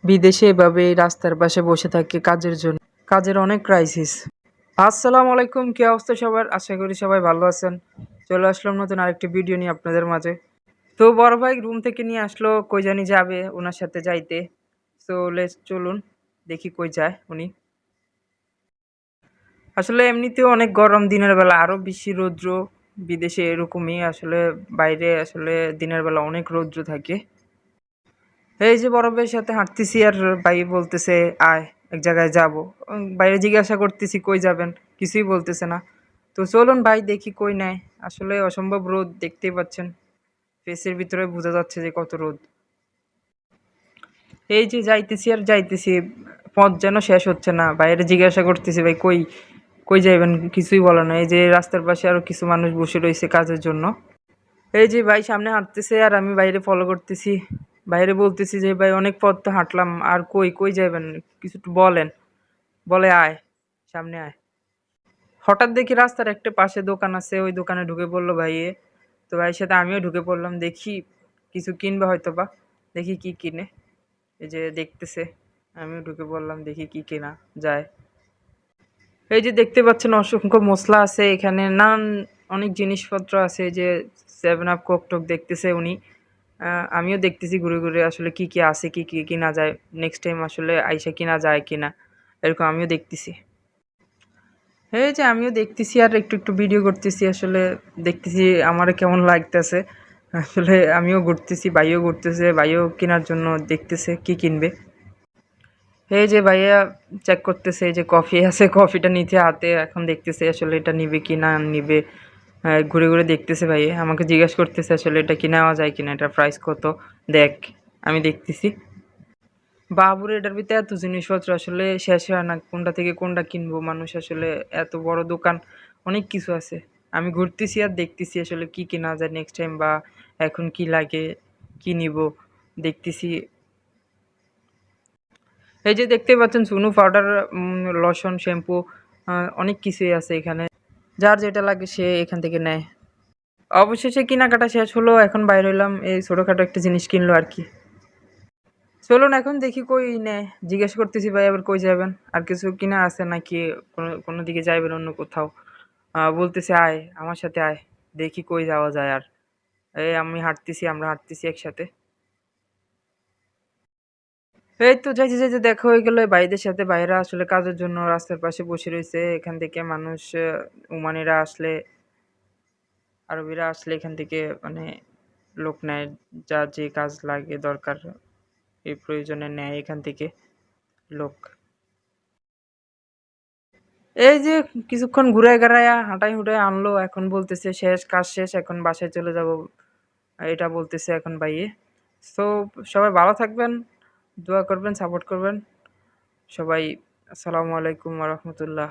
বিদেশে এভাবে রাস্তার পাশে বসে থাকে কাজের জন্য। কাজের অনেক ক্রাইসিস। আসসালামু আলাইকুম, কি অবস্থা সবার? আশা করি সবাই ভালো আছেন। চলে আসলাম নতুন আরেকটি ভিডিও নিয়ে আপনাদের মাঝে। তো বড় ভাই রুম থেকে নিয়ে আসলো, কই জানি যাবে উনার সাথে যাইতে। সো চলুন দেখি কই যায় উনি। আসলে এমনিতেও অনেক গরম, দিনের বেলা আরো বেশি রৌদ্র। বিদেশে এরকমই আসলে, বাইরে আসলে দিনের বেলা অনেক রৌদ্র থাকে। এই যে বড় ভাইয়ের সাথে হাঁটতেছি আর ভাই বলতেছে আয় এক জায়গায় যাব। বাইরে জিজ্ঞাসা করতেছি কই যাবেন, কিছুই বলতেছে না। তো চলুন ভাই দেখি কই নেয়। আসলে অসম্ভব রোদ, দেখতেই পাচ্ছেন ফেসের ভিতরে বোঝা যাচ্ছে যে কত রোদ। এই যে যাইতেছি আর যাইতেছি, পথ যেন শেষ হচ্ছে না। বাইরে জিজ্ঞাসা করতেছি ভাই কই কই যাইবেন, কিছুই বলে না। এই যে রাস্তার পাশে আরো কিছু মানুষ বসে রয়েছে কাজের জন্য। এই যে ভাই সামনে হাঁটতেছে আর আমি বাইরে ফলো করতেছি। বাইরে বলতেছি যে ভাই অনেক পথ তো হাঁটলাম, আর কই কই যাবেন, কিছু একটু বলেন। বলে আয় সামনে আয়। হঠাৎ দেখি রাস্তার একটা পাশে দোকান আছে, ওই দোকানে ঢুকে পড়লো ভাইয়ে। তো ভাইয়ের সাথে আমিও ঢুকে পড়লাম, দেখি কিছু কিনবে হয়তো বা। দেখি কি কিনে। এই যে দেখতেছে, আমিও ঢুকে পড়লাম, দেখি কি কেনা যায়। এই যে দেখতে পাচ্ছেন অসংখ্য মসলা আছে এখানে, নানান অনেক জিনিসপত্র আছে। এই যে 7 আপ কোক টোক দেখতেছে উনি। আমিও দেখতেছি ঘুরে ঘুরে আসলে কি কি আছে, কি কি কিনা যায়। নেক্সট টাইম আসলে আইসা কিনা যায় কিনা, এরকম আমিও দেখতেছি। এই যে আমিও দেখতেছি আর একটু একটু ভিডিও করতেছি। আসলে দেখতেছি আমার কেমন লাগতেছে। আসলে আমিও ঘুরতেছি, ভাইও ঘুরতেছে, ভাইও কেনার জন্য দেখতেছে কি কিনবে। এই যে ভাইয়া চেক করতেছে, এই যে কফি আছে, কফিটা নিচে হাতে এখন দেখতেছে আসলে এটা নিবে কি না নিবে। ঘুরে ঘুরে দেখতেছে ভাইয়া, আমাকে জিজ্ঞেস করতেছে আসলে এটা কি নেওয়া যায় কিনা, এটার প্রাইস কত দেখ। আমি দেখতেছি। বাবুরে এটার ভিতরে এত জিনিসপত্র আসলে শেষ হয় না, কোনটা থেকে কোনটা কিনবো। মানুষ আসলে এত বড় দোকান, অনেক কিছু আছে। আমি ঘুরতেছি আর দেখতেছি আসলে কি কেনা যায় নেক্সট টাইম, বা এখন কি লাগে, কি নিব দেখতেছি। এই যে দেখতে পাচ্ছেন চুনু পাউডার, লোশন, শ্যাম্পু, অনেক কিছুই আছে এখানে। যার যেটা লাগে সে এখান থেকে নেয়। অবশেষে কেনাকাটা শেষ হলো, এখন বাইর হইলাম, এই ছোটোখাটো একটা জিনিস কিনলো আর কি। চলুন এখন দেখি কই নেয়। জিজ্ঞেস করতেছি ভাই আবার কই যাবেন, আর কিছু কিনা আছে নাকি, কোনো দিকে যাইবেন অন্য কোথাও। বলতেছে আয় আমার সাথে আয়, দেখি কই যাওয়া যায়। আর এই আমি হাঁটতেছি, আমরা হাঁটতেছি একসাথে। এই তো যাইতে যাইতে দেখা হয়ে গেল ভাইদের সাথে। ভাইরা আসলে কাজের জন্য রাস্তার পাশে বসে রয়েছে। এখান থেকে মানুষ, ওমানিরা আসলে, আরবিরা আসলে এখান থেকে মানে লোক নেয়। যার যে কাজ লাগে দরকার, এই প্রয়োজনে নেয় এখান থেকে লোক। এই যে কিছুক্ষণ ঘুরায় গাড়ায়া হাঁটাই হুটাই আনলো, এখন বলতেছে শেষ, কাজ শেষ, এখন বাসায় চলে যাব। এটা বলতেছে এখন ভাইয়ে। সো সবাই ভালো থাকবেন, দোয়া করবেন, সাপোর্ট করবেন সবাই। আসসালামু আলাইকুম ওয়া রাহমাতুল্লাহ।